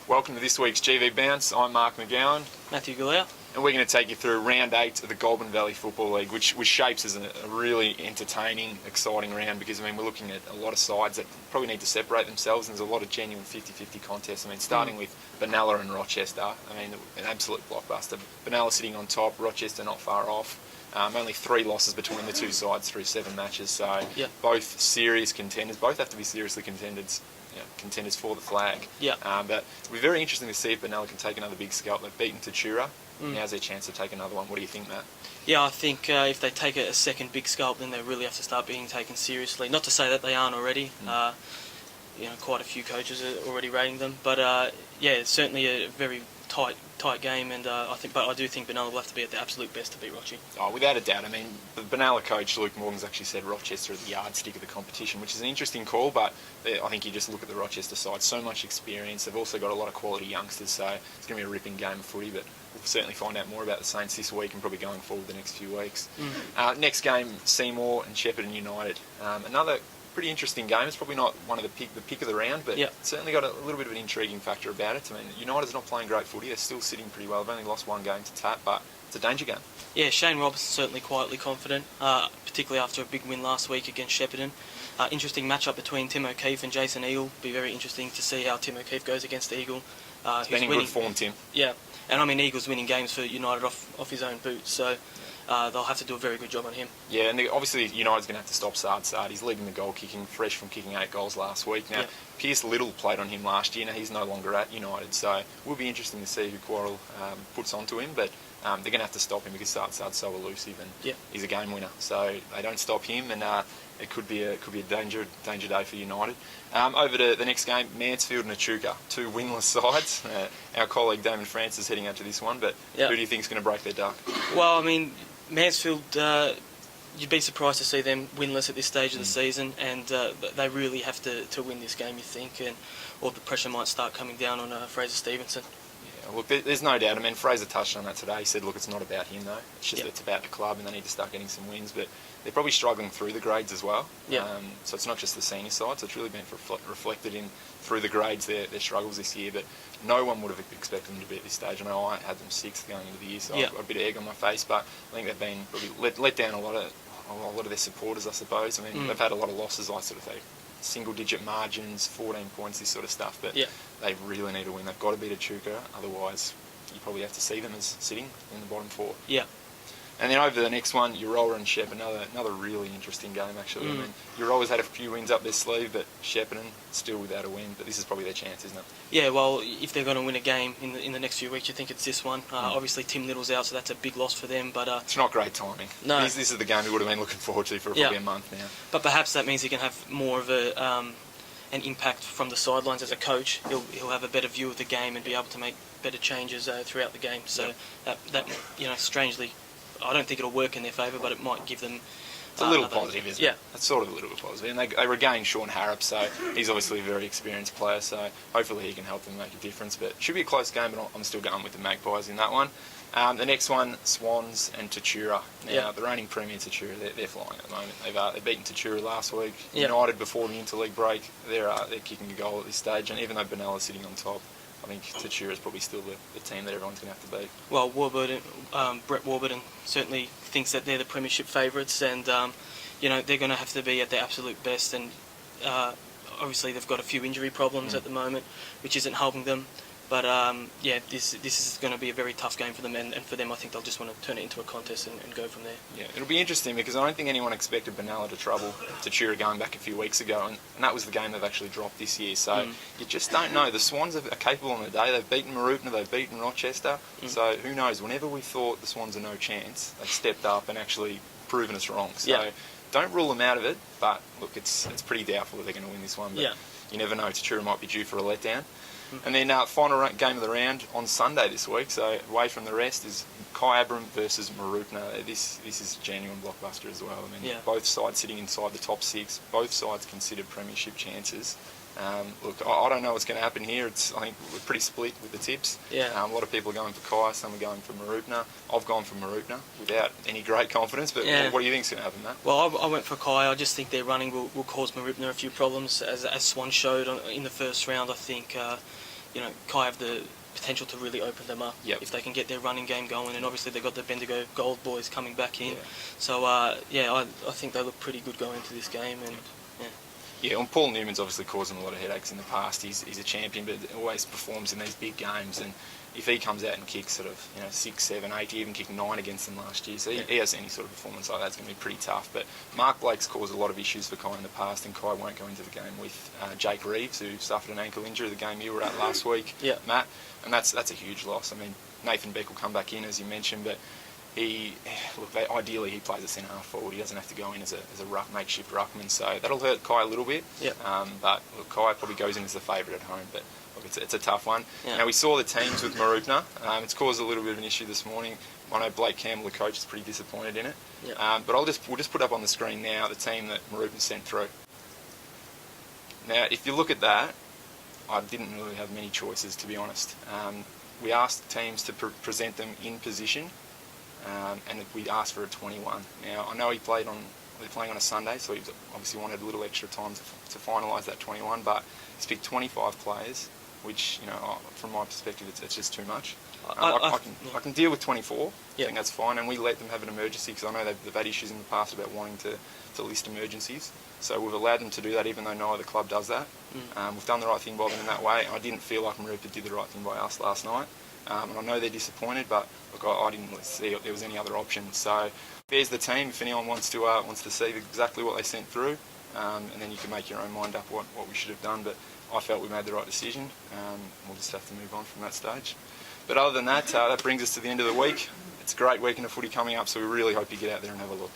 Welcome to this week's GV Bounce. I'm Marc McGowan. Matthew Galea. And we're going to take you through round 8 of the Goulburn Valley Football League, which shapes as a really entertaining, exciting round because, we're looking at a lot of sides that probably need to separate themselves, and there's a lot of genuine 50-50 contests. Starting with Benalla and Rochester, an absolute blockbuster. Benalla sitting on top, Rochester not far off. Only 3 losses between the two sides through 7 matches, so both serious contenders. Both have to be seriously contenders for the flag. But it'll be very interesting to see if Benalla can take another big scalp. They've beaten Tatura. Now's their chance to take another one. What do you think, Matt? Yeah, I think if they take a second big scalp, then they really have to start being taken seriously. Not to say that they aren't already. Quite a few coaches are already rating them. But it's certainly a very tight game, and I do think Benalla will have to be at the absolute best to beat Rochi. Oh, without a doubt. The Benalla coach Luke Morgan's actually said Rochester is the yardstick of the competition, which is an interesting call. But I think you just look at the Rochester side, so much experience. They've also got a lot of quality youngsters, so it's going to be a ripping game of footy. But we'll certainly find out more about the Saints this week and probably going forward the next few weeks. Next game, Seymour and Shepparton United. Another pretty interesting game. It's probably not one of the pick of the round, but it's certainly got a little bit of an intriguing factor about it. United's not playing great footy. They're still sitting pretty well. They've only lost 1 game to tap, but it's a danger game. Yeah, Shane Robertson's certainly quietly confident, particularly after a big win last week against Shepparton. Interesting matchup between Tim O'Keefe and Jason Eagle. Be very interesting to see how Tim O'Keefe goes against Eagle. He's been in good form, Tim. Yeah, and Eagle's winning games for United off his own boot, so they'll have to do a very good job on him. Yeah, and obviously United's going to have to stop Sard. He's leading the goal kicking, fresh from kicking 8 goals last week. Now, Pierce Little played on him last year. Now, he's no longer at United, so it will be interesting to see who Quarrel puts onto him, but they're going to have to stop him because Sard's so elusive, and he's a game winner. So they don't stop him, and it could be a danger day for United. Over to the next game, Mansfield and Echuca, 2 winless sides. Our colleague Damon France is heading out to this one, but who do you think is going to break their duck? Well, Mansfield, you'd be surprised to see them winless at this stage of the season, and they really have to win this game, you think, or the pressure might start coming down on Fraser Stevenson. Yeah, look, there's no doubt. Fraser touched on that today. He said, look, it's not about him, though. It's just it's about the club, and they need to start getting some wins. But they're probably struggling through the grades as well. So it's not just the senior side. So it's really been reflected in through the grades their struggles this year. But no one would have expected them to be at this stage. I know I had them 6th going into the year, so I've got a bit of egg on my face. But I think they've been probably let down a lot of their supporters, I suppose. They've had a lot of losses. I sort of think single-digit margins, 14 points, this sort of stuff. But they really need to win. They've got to beat Echuca, otherwise you probably have to see them as sitting in the bottom 4. Yeah. And then over the next one, Eurola and Shep, another really interesting game, actually. Eurola's had a few wins up their sleeve, but Shepparton still without a win. But this is probably their chance, isn't it? Yeah, well, if they're going to win a game in the next few weeks, you think it's this one. Obviously, Tim Little's out, so that's a big loss for them. But it's not great timing. No. This is the game we would have been looking forward to for probably a month now. But perhaps that means he can have more of an impact from the sidelines as a coach. He'll have a better view of the game and be able to make better changes throughout the game. So that strangely, I don't think it'll work in their favour, but it might give them. It's a little positive, isn't it? It's sort of a little bit positive. And they regained Sean Harrop, so he's obviously a very experienced player, so hopefully he can help them make a difference. But it should be a close game, but I'm still going with the Magpies in that one. The next one, Swans and Tatura. Now, the reigning premier Tatura, they're flying at the moment. They've beaten Tatura last week. United before the interleague break, they're kicking a goal at this stage, and even though Benella's sitting on top, I think Tatura is probably still the team that everyone's going to have to beat. Well, Brett Warburton certainly thinks that they're the premiership favourites, and they're going to have to be at their absolute best. And obviously they've got a few injury problems at the moment, which isn't helping them. But this is going to be a very tough game for them, and for them I think they'll just want to turn it into a contest and go from there. Yeah, it'll be interesting because I don't think anyone expected Benalla to trouble Tatura going back a few weeks ago, and that was the game they've actually dropped this year. So you just don't know. The Swans are capable on the day. They've beaten Mooroopna, they've beaten Rochester. So who knows? Whenever we thought the Swans are no chance, they've stepped up and actually proven us wrong. So don't rule them out of it, but look, it's pretty doubtful that they're going to win this one. But you never know. Tatura might be due for a letdown. And then final game of the round on Sunday this week, so away from the rest, is Kyabram versus Mooroopna. This is a genuine blockbuster as well. Both sides sitting inside the top 6, both sides considered premiership chances. Look, I don't know what's going to happen here. I think we're pretty split with the tips. A lot of people are going for Kai, some are going for Mooroopna. I've gone for Mooroopna without any great confidence, but what do you think's going to happen, Matt? Well, I went for Kai. I just think their running will cause Mooroopna a few problems, as Swan showed in the first round. I think Kai have the potential to really open them up if they can get their running game going, and obviously they've got the Bendigo Gold boys coming back in. So I think they look pretty good going into this game, and yeah, and Paul Newman's obviously caused them a lot of headaches in the past. He's a champion, but always performs in these big games, and if he comes out and kicks sort of 6, 7, 8, he even kicked 9 against them last year, so he has any sort of performance like that, it's going to be pretty tough. But Mark Blake's caused a lot of issues for Kai in the past, and Kai won't go into the game with Jake Reeves, who suffered an ankle injury the game you were at last week, Matt, and that's a huge loss. I mean, Nathan Beck will come back in, as you mentioned, but ideally he plays a centre half forward. He doesn't have to go in as a makeshift ruckman, so that'll hurt Kai a little bit. But look, Kai probably goes in as the favourite at home, but look, it's a tough one. Now we saw the teams with Mooroopna. It's caused a little bit of an issue this morning. I know Blake Campbell, the coach, is pretty disappointed in it. But we'll just put up on the screen now the team that Mooroopna sent through. Now, if you look at that, I didn't really have many choices, to be honest. We asked teams to present them in position. And we asked for a 21. Now, I know they're playing on a Sunday, so he obviously wanted a little extra time to finalise that 21, but he's picked 25 players, which, from my perspective, it's just too much. I can deal with 24, I think that's fine, and we let them have an emergency, because I know they've had issues in the past about wanting to list emergencies, so we've allowed them to do that, even though no other club does that. We've done the right thing by them in that way. I didn't feel like Mooroopna did the right thing by us last night. And I know they're disappointed, but look, I didn't see if there was any other option. So there's the team. If anyone wants to see exactly what they sent through, and then you can make your own mind up what we should have done. But I felt we made the right decision. We'll just have to move on from that stage. But other than that, that brings us to the end of the week. It's a great weekend of footy coming up, so we really hope you get out there and have a look.